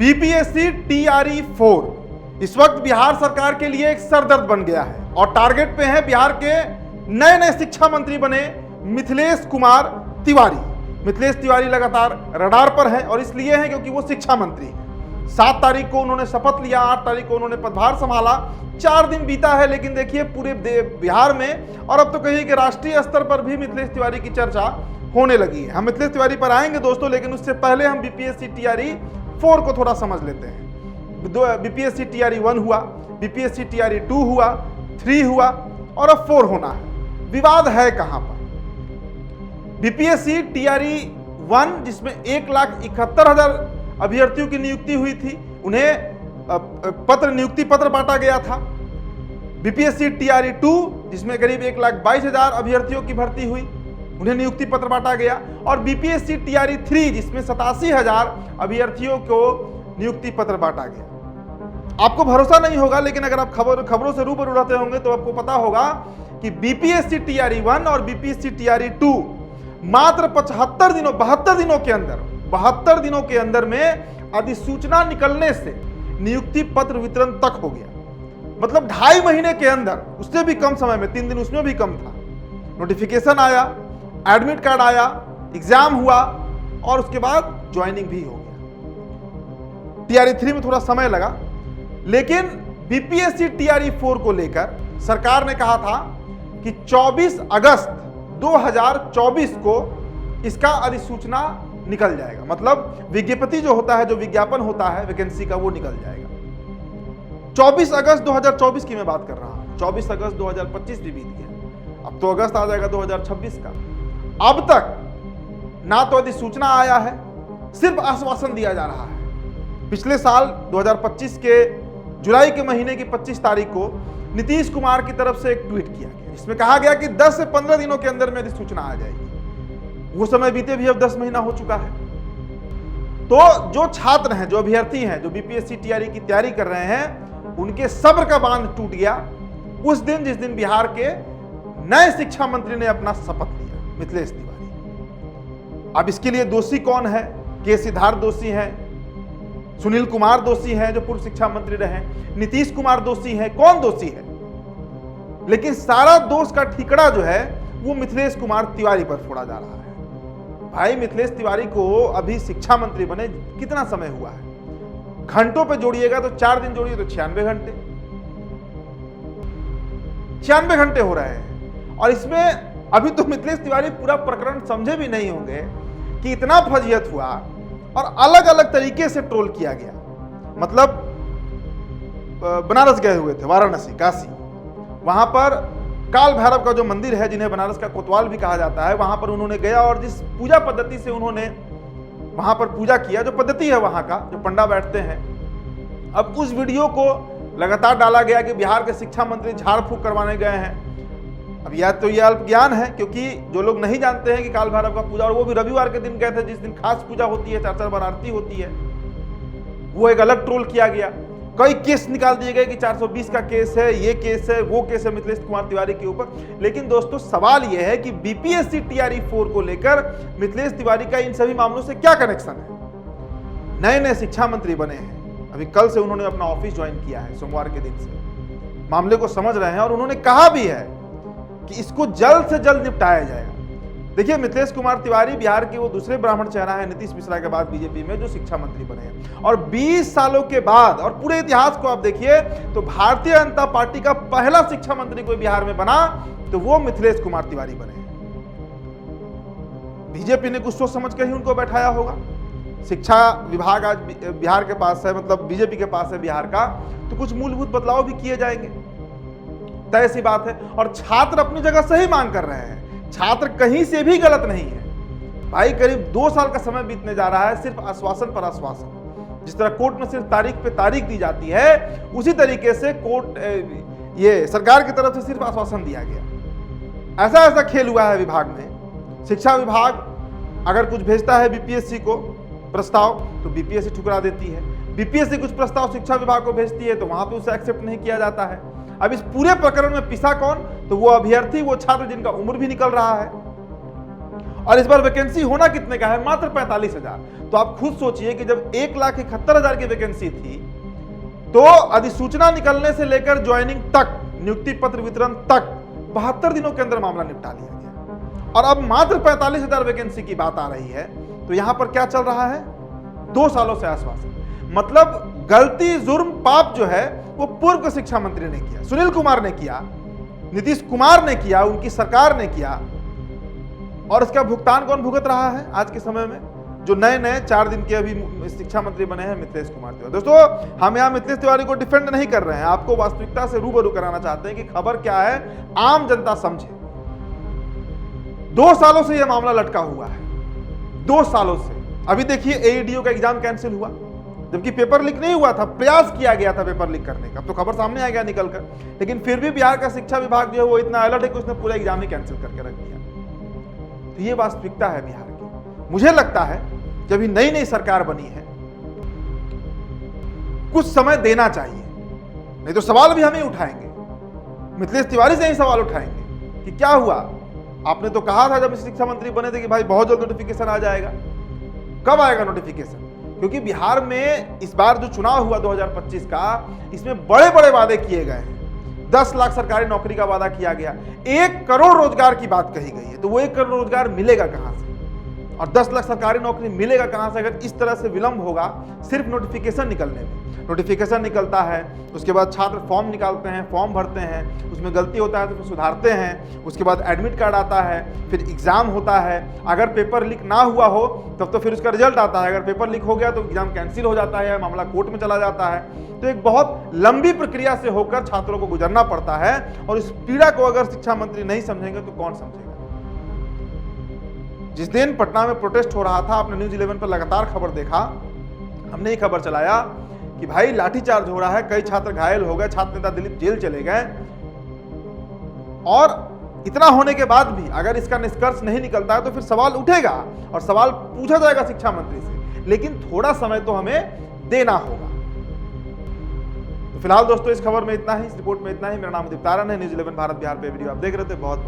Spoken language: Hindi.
बीपीएससी टीआरई 4 इस वक्त बिहार सरकार के लिए एक सरदर्द बन गया है और टारगेट पे है बिहार के नए नए शिक्षा मंत्री बने मिथिलेश कुमार तिवारी। मिथिलेश तिवारी लगातार रडार पर है और इसलिए है क्योंकि वो शिक्षा मंत्री है। 7 तारीख को उन्होंने शपथ लिया, 8 तारीख को उन्होंने पदभार संभाला। 4 दिन बीता है, लेकिन देखिए पूरे बिहार में और अब तो कहिए कि राष्ट्रीय स्तर पर भी मिथिलेश तिवारी की चर्चा होने लगी है। हम मिथिलेश तिवारी पर आएंगे दोस्तों, लेकिन उससे पहले हम बीपीएससी टीआरई 4 को थोड़ा समझ लेते हैं। बीपीएससी टीआरई 1 हुआ, बीपीएससी टीआरई 2 हुआ, 3 हुआ और अब 4 होना है। विवाद है कहां पर? बीपीएससी टीआरई 1 जिसमें 1,71,000 अभ्यर्थियों की नियुक्ति हुई थी, उन्हें नियुक्ति पत्र बांटा गया था। बीपीएससी टीआरई 2 जिसमें करीब 1,22,000 अभ्यर्थियों की भर्ती हुई, उन्हें नियुक्ति पत्र बांटा गया। और बीपीएससी टीआरई 3 जिसमें 87,000 अभ्यर्थियों को नियुक्ति पत्र बांटा गया। आपको भरोसा नहीं होगा, लेकिन अगर आप खबरों से रूबरू रहते होंगे तो आपको पता होगा कि बीपीएससी टीआरई 1 और बीपीएससी टीआरई 2 मात्र 72 दिनों के अंदर में अधिसूचना निकलने से नियुक्ति पत्र वितरण तक हो गया। मतलब 2.5 महीने के अंदर, उससे भी कम समय में, 3 दिन उसमें भी कम था, नोटिफिकेशन आया, एडमिट कार्ड आया, एग्जाम हुआ और उसके बाद ज्वाइनिंग भी हो गया। टीआरई 3 में थोड़ा समय लगा, लेकिन बीपीएससी टीआरई 4 को लेकर सरकार ने कहा था कि 24 अगस्त 2024 को इसका अधिसूचना निकल जाएगा। मतलब विज्ञप्ति जो होता है, जो विज्ञापन होता है वैकेंसी का, वो निकल जाएगा। 24 अगस्त 2024 की मैं बात कर रहा हूं। 24 अगस्त 2025 भी बीत गया, अब तो अगस्त आ जाएगा 2026 का। अब तक ना तो अधिसूचना आया है, सिर्फ आश्वासन दिया जा रहा है। पिछले साल 2025 के जुलाई के महीने की 25 तारीख को नीतीश कुमार की तरफ से एक ट्वीट किया गया, जिसमें कहा गया कि 10 से 15 दिनों के अंदर में अधिसूचना आ जाएगी। वो समय बीते भी अब 10 महीना हो चुका है। तो जो छात्र हैं, जो अभ्यर्थी हैं, जो बीपीएससी टीआरई की तैयारी कर रहे हैं, उनके सब्र का बांध टूट गया उस दिन जिस दिन बिहार के नए शिक्षा मंत्री ने अपना शपथ लिया, मिथिलेश तिवारी। अब इसके लिए दोषी कौन है? के सिद्धार्थ दोषी हैं, सुनील कुमार दोषी हैं जो पूर्व शिक्षा मंत्री रहे, नीतीश कुमार दोषी हैं, कौन दोषी है? लेकिन सारा दोष का ठिकड़ा जो है वो मिथिलेश कुमार तिवारी पर फोड़ा जा रहा है। भाई, मिथिलेश तिवारी को अभी शिक्षा मंत्री बने कितना समय हुआ है? घंटों पे जोड़िएगा तो 4 दिन जोड़िए तो 96 घंटे, 96 घंटे हो रहे हैं। और इसमें अभी तो मिथिलेश तिवारी पूरा प्रकरण समझे भी नहीं होंगे कि इतना फजीहत हुआ और अलग अलग तरीके से ट्रोल किया गया। मतलब बनारस गए हुए थे, वाराणसी, काशी, वहां पर काल भैरव का जो मंदिर है, जिन्हें बनारस का कोतवाल भी कहा जाता है, वहां पर उन्होंने गया और जिस पूजा पद्धति से उन्होंने वहां पर पूजा किया, जो पद्धति है वहां का, जो पंडा बैठते हैं, अब उस वीडियो को लगातार डाला गया कि बिहार के शिक्षा मंत्री झाड़ फूक करवाने गए हैं। अब या तो ये अल्प ज्ञान है, क्योंकि जो लोग नहीं जानते हैं कि काल भैरव का पूजा, और वो भी रविवार के दिन गए थे जिस दिन खास पूजा होती है, 4 बार आरती होती है, वो एक अलग ट्रोल किया गया। कई केस निकाल दिए गए कि 420 का केस है, ये केस है, वो केस है मिथिलेश कुमार तिवारी के ऊपर। लेकिन दोस्तों सवाल यह है कि बीपीएससी टीआरई 4 को लेकर मिथिलेश तिवारी का इन सभी मामलों से क्या कनेक्शन है? नए नए शिक्षा मंत्री बने हैं, अभी कल से उन्होंने अपना ऑफिस ज्वाइन किया है, सोमवार के दिन से मामले को समझ रहे हैं और उन्होंने कहा भी है कि इसको जल्द से जल्द निपटाया जाएगा। देखिए, मिथिलेश कुमार तिवारी बिहार के वो दूसरे ब्राह्मण चेहरा है नीतीश मिश्रा के बाद बीजेपी में जो शिक्षा मंत्री बने हैं, और 20 सालों के बाद, और पूरे इतिहास को आप देखिए तो भारतीय जनता पार्टी का पहला शिक्षा मंत्री कोई बिहार में बना तो वो मिथिलेश कुमार तिवारी बने हैं। बीजेपी ने कुछ सोच समझ के ही उनको बैठाया होगा। शिक्षा विभाग आज बिहार के पास है, मतलब बीजेपी के पास है बिहार का, तो कुछ मूलभूत बदलाव भी किए जाएंगे, तय सी बात है। और छात्र अपनी जगह सही मांग कर रहे हैं, छात्र कहीं से भी गलत नहीं है। भाई, करीब 2 साल का समय बीतने जा रहा है सिर्फ आश्वासन पर आश्वासन। जिस तरह कोर्ट में सिर्फ तारीख पे तारीख दी जाती है, उसी तरीके से कोर्ट ये सरकार की तरफ से सिर्फ आश्वासन दिया गया। ऐसा खेल हुआ है विभाग में। शिक्षा विभाग अगर कुछ भेजता है बीपीएससी को प्रस्ताव, तो बीपीएससी ठुकरा देती है। बीपीएससी कुछ प्रस्ताव शिक्षा विभाग को भेजती है तो वहां पे उसे एक्सेप्ट नहीं किया जाता है। अब इस पूरे प्रकरण में पिसा कौन? तो वो अभ्यर्थी, वो छात्र जिनका उम्र भी निकल रहा है और इस बार वैकेंसी होना कितने का है? मात्र 45,000। तो आप खुद सोचिए कि जब 1,71,000 की वैकेंसी थी तो अधिसूचना निकलने से लेकर ज्वाइनिंग तक, नियुक्ति पत्र वितरण तक 72 दिनों के अंदर मामला निपटा लिया गया, और अब मात्र 45,000 वैकेंसी की बात आ रही है। तो यहां पर क्या चल रहा है? 2 सालों से आश्वासन, मतलब गलती, जुर्म, पाप जो है वो पूर्व के शिक्षा मंत्री ने किया, सुनील कुमार ने किया, नीतीश कुमार ने किया, उनकी सरकार ने किया, और इसका भुगतान कौन भुगत रहा है आज के समय में? जो नए नए 4 दिन के अभी शिक्षा मंत्री बने हैं, मिथिलेश कुमार तिवारी। दोस्तों, हम यहाँ मिथिलेश तिवारी को डिफेंड नहीं कर रहे हैं, आपको वास्तविकता से रूबरू कराना चाहते हैं कि खबर क्या है, आम जनता समझे। 2 सालों से यह मामला लटका हुआ है, 2 सालों से। अभी देखिए एईडीओ का एग्जाम कैंसिल हुआ, जबकि पेपर लीक नहीं हुआ था, प्रयास किया गया था पेपर लीक करने का, तो खबर सामने आ गया निकलकर। लेकिन फिर भी बिहार का शिक्षा विभाग जो है वो इतना अलर्ट है कि उसने पूरा एग्जाम ही कैंसिल करके रख दिया। तो ये वास्तविकता है बिहार की। मुझे लगता है कि अभी नई नई सरकार बनी है, कुछ समय देना चाहिए, नहीं तो सवाल भी हम ही उठाएंगे, मिथिलेश तिवारी से ही सवाल उठाएंगे कि क्या हुआ। आपने तो कहा था जब शिक्षा मंत्री बने थे कि भाई बहुत जल्द नोटिफिकेशन आ जाएगा। कब आएगा नोटिफिकेशन? क्योंकि बिहार में इस बार जो चुनाव हुआ 2025 का, इसमें बड़े बड़े वादे किए गए हैं। 10 लाख सरकारी नौकरी का वादा किया गया, 1 करोड़ रोजगार की बात कही गई है। तो वो 1 करोड़ रोजगार मिलेगा कहां से, और 10 लाख सरकारी नौकरी मिलेगा कहां से अगर इस तरह से विलंब होगा सिर्फ नोटिफिकेशन निकलने में? नोटिफिकेशन निकलता है, उसके बाद छात्र फॉर्म निकालते हैं, फॉर्म भरते हैं, उसमें गलती होता है तो फिर सुधारते हैं, उसके बाद एडमिट कार्ड आता है, फिर एग्जाम होता है। अगर पेपर लीक ना हुआ हो तब तो फिर उसका रिजल्ट आता है, अगर पेपर लीक हो गया तो एग्जाम कैंसिल हो जाता है, मामला कोर्ट में चला जाता है। तो एक बहुत लंबी प्रक्रिया से होकर छात्रों को गुजरना पड़ता है, और इस पीड़ा को अगर शिक्षा मंत्री नहीं समझेंगे तो कौन समझेगा? जिस दिन पटना में प्रोटेस्ट हो रहा था, आपने न्यूज़ 11 पर लगातार खबर देखा, हमने ही खबर चलाया कि भाई लाठीचार्ज हो रहा है, कई छात्र घायल हो गए, छात्र नेता दिलीप जेल चले गए। और इतना होने के बाद भी अगर इसका निष्कर्ष नहीं निकलता है तो फिर सवाल उठेगा और सवाल पूछा जाएगा शिक्षा मंत्री से, लेकिन थोड़ा समय तो हमें देना होगा। तो फिलहाल दोस्तों इस खबर में इतना ही, इस रिपोर्ट में इतना ही। मेरा नाम दीप्तारन है, न्यूज़ 11 भारत बिहार पे वीडियो आप देख रहे थे। बहुत बहुत